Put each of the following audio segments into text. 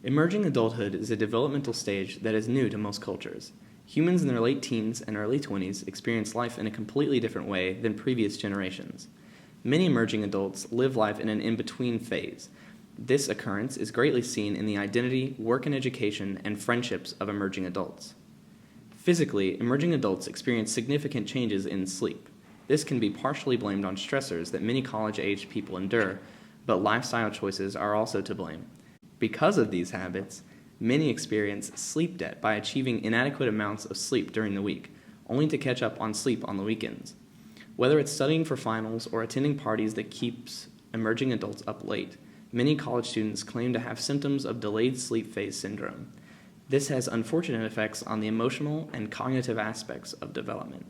Emerging adulthood is a developmental stage that is new to most cultures. Humans in their late teens and early 20s experience life in a completely different way than previous generations. Many emerging adults live life in an in-between phase. This occurrence is greatly seen in the identity, work and education, and friendships of emerging adults. Physically, emerging adults experience significant changes in sleep. This can be partially blamed on stressors that many college-aged people endure, but lifestyle choices are also to blame. Because of these habits, many experience sleep debt by achieving inadequate amounts of sleep during the week, only to catch up on sleep on the weekends. Whether it's studying for finals or attending parties that keeps emerging adults up late, many college students claim to have symptoms of delayed sleep phase syndrome. This has unfortunate effects on the emotional and cognitive aspects of development.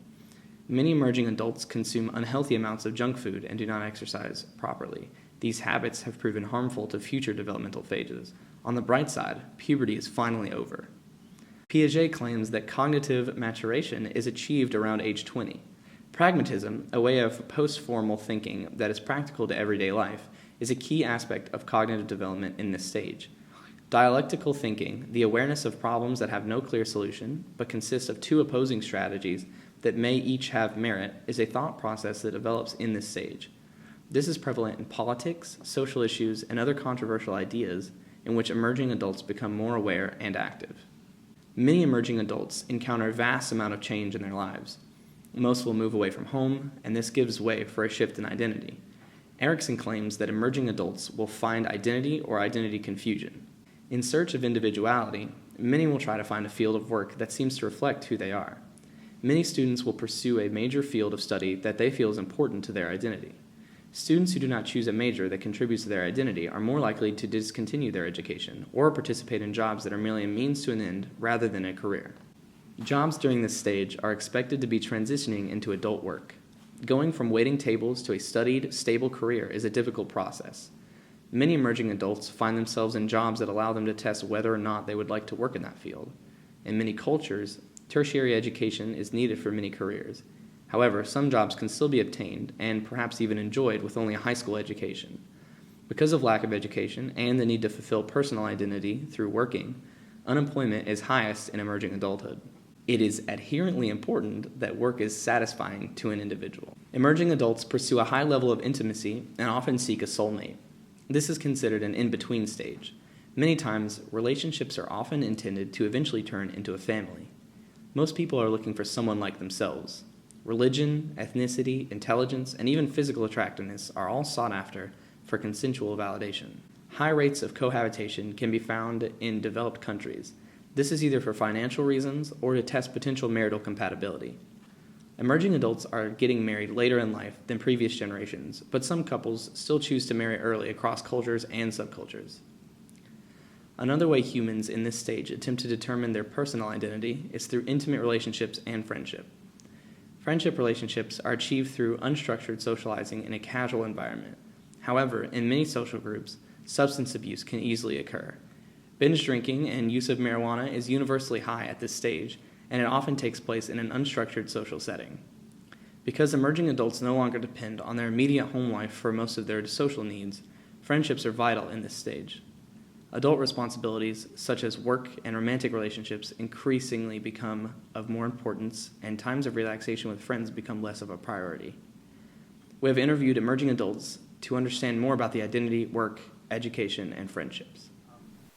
Many emerging adults consume unhealthy amounts of junk food and do not exercise properly. These habits have proven harmful to future developmental phases. On the bright side, puberty is finally over. Piaget claims that cognitive maturation is achieved around age 20. Pragmatism, a way of post-formal thinking that is practical to everyday life, is a key aspect of cognitive development in this stage. Dialectical thinking, the awareness of problems that have no clear solution, but consist of two opposing strategies that may each have merit, is a thought process that develops in this stage. This is prevalent in politics, social issues, and other controversial ideas in which emerging adults become more aware and active. Many emerging adults encounter a vast amount of change in their lives. Most will move away from home, and this gives way for a shift in identity. Erickson claims that emerging adults will find identity or identity confusion. In search of individuality, many will try to find a field of work that seems to reflect who they are. Many students will pursue a major field of study that they feel is important to their identity. Students who do not choose a major that contributes to their identity are more likely to discontinue their education or participate in jobs that are merely a means to an end rather than a career. Jobs during this stage are expected to be transitioning into adult work. Going from waiting tables to a studied, stable career is a difficult process. Many emerging adults find themselves in jobs that allow them to test whether or not they would like to work in that field. In many cultures, tertiary education is needed for many careers. However, some jobs can still be obtained and perhaps even enjoyed with only a high school education. Because of lack of education and the need to fulfill personal identity through working, unemployment is highest in emerging adulthood. It is adherently important that work is satisfying to an individual. Emerging adults pursue a high level of intimacy and often seek a soulmate. This is considered an in-between stage. Many times, relationships are often intended to eventually turn into a family. Most people are looking for someone like themselves. Religion, ethnicity, intelligence, and even physical attractiveness are all sought after for consensual validation. High rates of cohabitation can be found in developed countries. This is either for financial reasons or to test potential marital compatibility. Emerging adults are getting married later in life than previous generations, but some couples still choose to marry early across cultures and subcultures. Another way humans in this stage attempt to determine their personal identity is through intimate relationships and friendship. Friendship relationships are achieved through unstructured socializing in a casual environment. However, in many social groups, substance abuse can easily occur. Binge drinking and use of marijuana is universally high at this stage, and it often takes place in an unstructured social setting. Because emerging adults no longer depend on their immediate home life for most of their social needs, friendships are vital in this stage. Adult responsibilities, such as work and romantic relationships, increasingly become of more importance, and times of relaxation with friends become less of a priority. We have interviewed emerging adults to understand more about the identity, work, education, and friendships.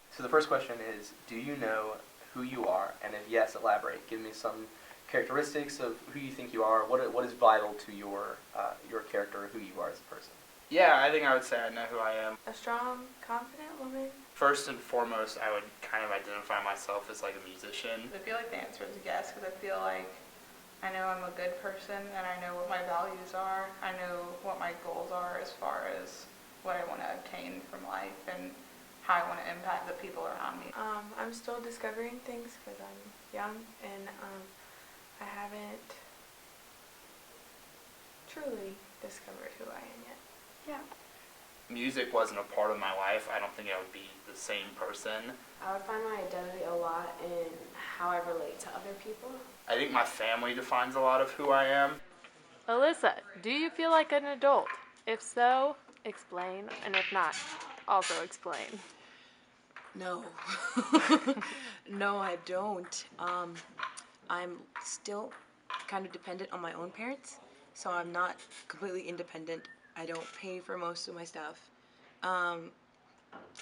So the first question is, do you know who you are? And if yes, elaborate. Give me some characteristics of who you think you are. What is vital to your character, who you are as a person? Yeah, I think I would say I know who I am. A strong, confident woman. First and foremost, I would kind of identify myself as like a musician. I feel like the answer is yes, because I feel like I know I'm a good person and I know what my values are. I know what my goals are as far as what I want to obtain from life and how I want to impact the people around me. I'm still discovering things because I'm young and I haven't truly discovered who I am yet. Yeah. Music wasn't a part of my life. I don't think I would be the same person. I would find my identity a lot in how I relate to other people. I think my family defines a lot of who I am. Alyssa, do you feel like an adult? If so, explain, and if not, also explain. No. No, I don't. I'm still kind of dependent on my own parents, so I'm not completely independent. I don't pay for most of my stuff. Um,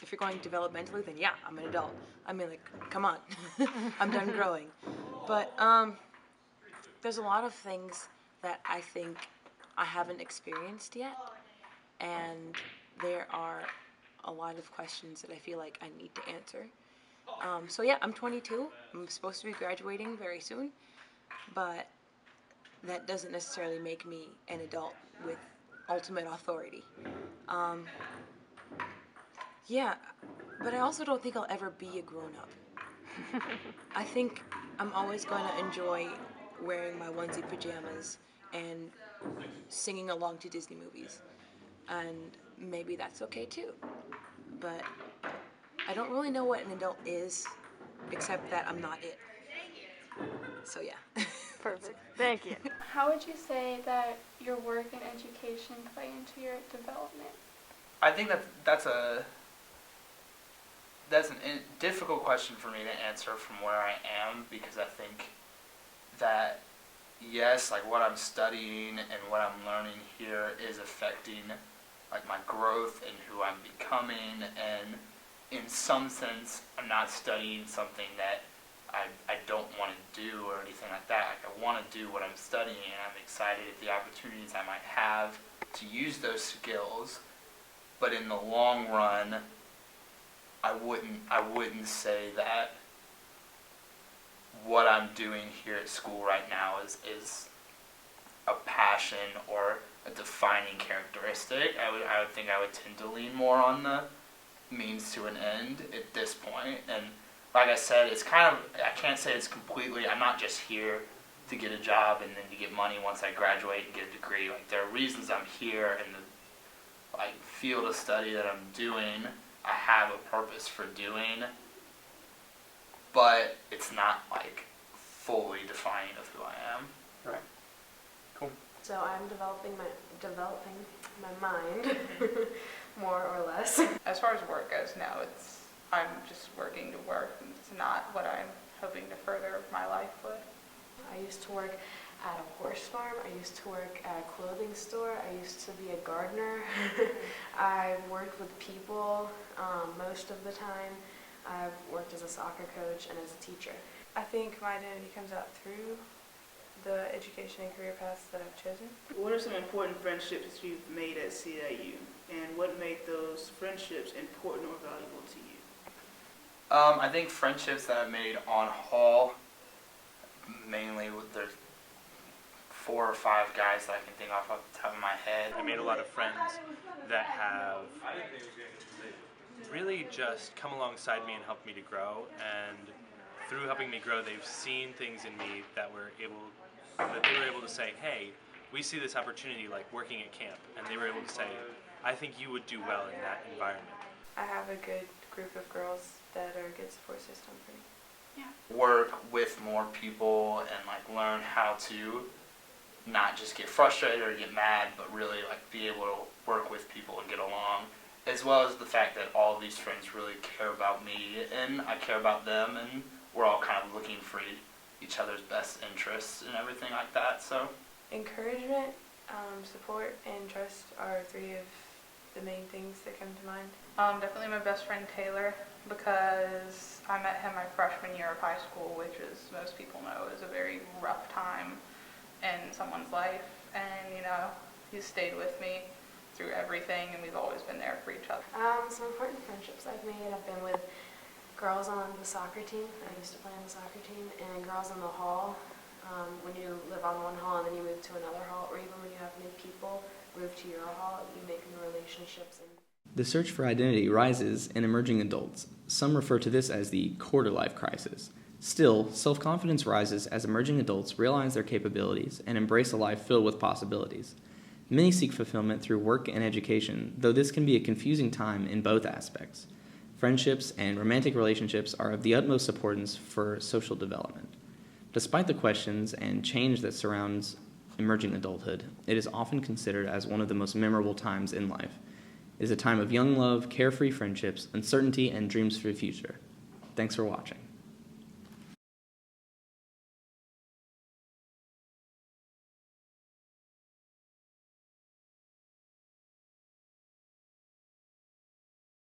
if you're going developmentally, then yeah, I'm an adult. I mean, like, come on. I'm done growing. But there's a lot of things that I think I haven't experienced yet, and there are a lot of questions that I feel like I need to answer. So yeah, I'm 22. I'm supposed to be graduating very soon, but that doesn't necessarily make me an adult with ultimate authority. Um, yeah, but I also don't think I'll ever be a grown-up. I think I'm always going to enjoy wearing my onesie pajamas and singing along to Disney movies. And maybe that's okay too. But I don't really know what an adult is, except that I'm not it. So yeah. Perfect. Thank you. How would you say that your work and education play into your development? I think that's a difficult question for me to answer from where I am, because I think that yes, like what I'm studying and what I'm learning here is affecting like my growth and who I'm becoming, and in some sense I'm not studying something that I don't want to do or anything like that. Like I want to do what I'm studying, and I'm excited at the opportunities I might have to use those skills. But in the long run, I wouldn't say that what I'm doing here at school right now is a passion or a defining characteristic. I would think I would tend to lean more on the means to an end at this point. And like I said, it's kind of, I can't say it's completely, I'm not just here to get a job and then to get money once I graduate and get a degree. Like there are reasons I'm here, and the like field of study that I'm doing, I have a purpose for doing, but it's not like fully defining of who I am. Right. Cool. So I'm developing my mind, more or less. As far as work goes, no, I'm just working to work. It's not what I'm hoping to further my life with. I used to work at a horse farm. I used to work at a clothing store. I used to be a gardener. I've worked with people most of the time. I've worked as a soccer coach and as a teacher. I think my identity comes out through the education and career paths that I've chosen. What are some important friendships you've made at CIU, and what made those friendships important or valuable to you? I think friendships that I've made on Hall, mainly with there's 4 or 5 guys that I can think off the top of my head. I made a lot of friends that have really just come alongside me and helped me to grow, and through helping me grow, they've seen things in me that they were able to say, hey, we see this opportunity like working at camp, and they were able to say, I think you would do well in that environment. I have a good group of girls that are a good support system for me. Yeah. Work with more people and like learn how to not just get frustrated or get mad, but really like be able to work with people and get along, as well as the fact that all of these friends really care about me and I care about them, and we're all kind of looking for each other's best interests and everything like that. So Encouragement, support, and trust are 3 of the main things that come to mind. Definitely my best friend Taylor, because I met him my freshman year of high school, which, as most people know, is a very rough time in someone's life. And, he's stayed with me through everything, and we've always been there for each other. Some important friendships I've made. I've been with girls on the soccer team. I used to play on the soccer team, and girls in the hall. When you live on one hall and then you move to another hall, or even when you have new people move to your hall, you make new relationships. The search for identity rises in emerging adults. Some refer to this as the quarter-life crisis. Still, self-confidence rises as emerging adults realize their capabilities and embrace a life filled with possibilities. Many seek fulfillment through work and education, though this can be a confusing time in both aspects. Friendships and romantic relationships are of the utmost importance for social development. Despite the questions and change that surrounds emerging adulthood, it is often considered as one of the most memorable times in life. It is a time of young love, carefree friendships, uncertainty, and dreams for the future. Thanks for watching.